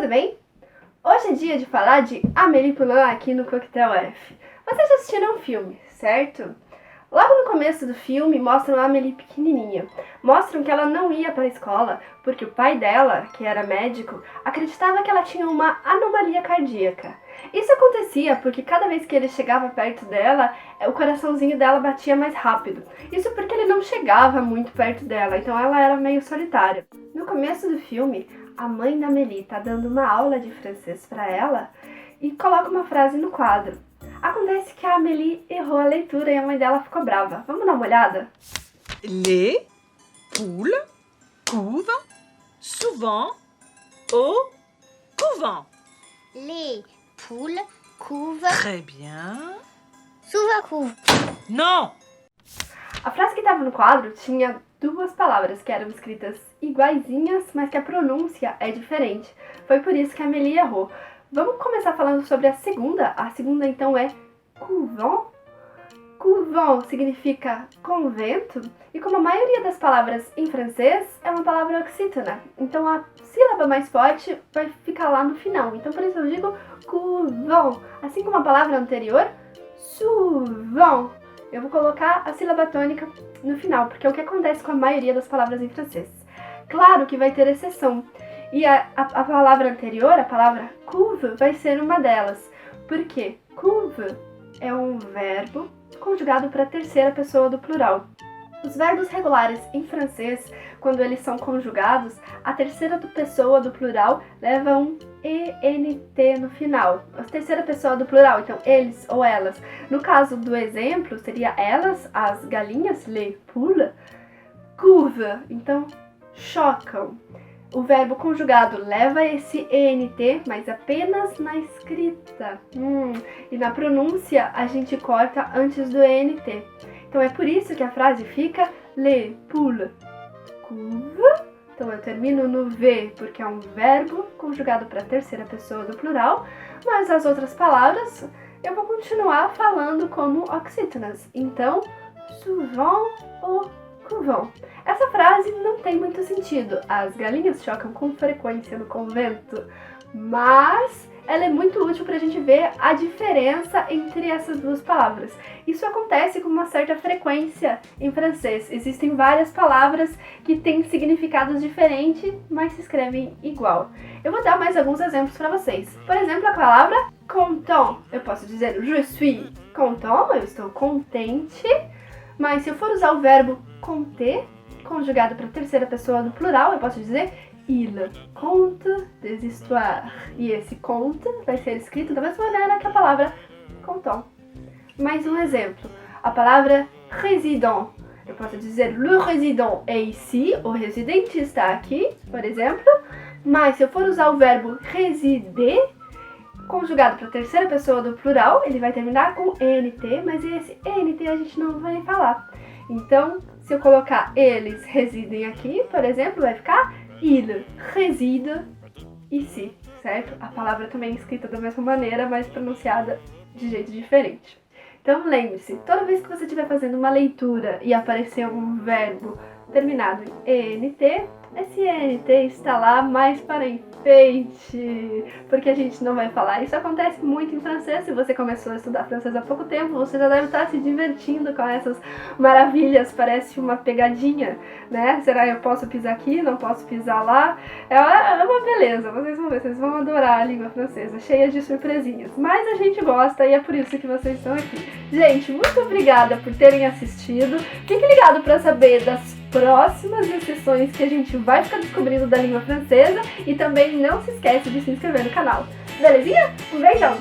tudo bem? Hoje é dia de falar de Amélie Poulain aqui no Coquetel F. Vocês já assistiram um filme, certo? Logo no começo do filme mostram a Amélie pequenininha. Mostram que ela não ia para a escola porque o pai dela, que era médico, acreditava que ela tinha uma anomalia cardíaca. Isso acontecia porque cada vez que ele chegava perto dela, o coraçãozinho dela batia mais rápido. Isso porque ele não chegava muito perto dela, então ela era meio solitária. No começo do filme, a mãe da Amélie tá dando uma aula de francês para ela e coloca uma frase no quadro. Acontece que a Amélie errou a leitura e a mãe dela ficou brava. Vamos dar uma olhada? Les poules couvent souvent au couvent. Les poules couvent Très bien. souvent couvent. Non! A frase que estava no quadro tinha duas palavras que eram escritas iguaizinhas, mas que a pronúncia é diferente. Foi por isso que a Amélie errou. Vamos começar falando sobre a segunda. A segunda, então, é couvent. Couvent significa convento, e como a maioria das palavras em francês é uma palavra oxítona, então a sílaba mais forte vai ficar lá no final. Então, por isso eu digo couvent. Assim como a palavra anterior, souvent. Eu vou colocar a sílaba tônica no final, porque é o que acontece com a maioria das palavras em francês. Claro que vai ter exceção. E a palavra anterior, a palavra couve, vai ser uma delas. Por quê? Couve é um verbo conjugado para a terceira pessoa do plural. Os verbos regulares em francês, quando eles são conjugados, a terceira pessoa do plural leva um ENT no final. A terceira pessoa do plural, então eles ou elas. No caso do exemplo, seria elas, as galinhas, les poules, couvent, então chocam. O verbo conjugado leva esse ENT, mas apenas na escrita. E na pronúncia a gente corta antes do ENT. Então é por isso que a frase fica les poules couvent. Então eu termino no V porque é um verbo conjugado para a terceira pessoa do plural, mas as outras palavras eu vou continuar falando como oxítonas. Então, souvent ou couvent. Essa frase não tem muito sentido. As galinhas chocam com frequência no convento, mas ela é muito útil para a gente ver a diferença entre essas duas palavras. Isso acontece com uma certa frequência em francês. Existem várias palavras que têm significados diferentes, mas se escrevem igual. Eu vou dar mais alguns exemplos para vocês. Por exemplo, a palavra content. Eu posso dizer je suis content, eu estou contente. Mas se eu for usar o verbo conter, conjugado para a terceira pessoa do plural, eu posso dizer il conte des histoires. E esse conte vai ser escrito da mesma maneira que a palavra content. Mais um exemplo. A palavra résident. Eu posso dizer le résident est ici, o residente está aqui, por exemplo. Mas se eu for usar o verbo résider, conjugado para a terceira pessoa do plural, ele vai terminar com ENT, mas esse ENT a gente não vai falar. Então, se eu colocar eles residem aqui, por exemplo, vai ficar il réside ici, certo? A palavra também é escrita da mesma maneira, mas pronunciada de jeito diferente. Então, lembre-se, toda vez que você estiver fazendo uma leitura e aparecer um verbo terminado em ENT, esse ENT está lá mais para enfeite, porque a gente não vai falar. Isso acontece muito em francês. Se você começou a estudar francês há pouco tempo, você já deve estar se divertindo com essas maravilhas. Parece uma pegadinha, né? Será que eu posso pisar aqui, não posso pisar lá? É uma beleza, vocês vão ver, vocês vão adorar a língua francesa, cheia de surpresinhas. Mas a gente gosta e é por isso que vocês estão aqui. Gente, muito obrigada por terem assistido. Fique ligado para saber das próximas lições que a gente vai ficar descobrindo da língua francesa e também não se esquece de se inscrever no canal. Belezinha? Um beijão!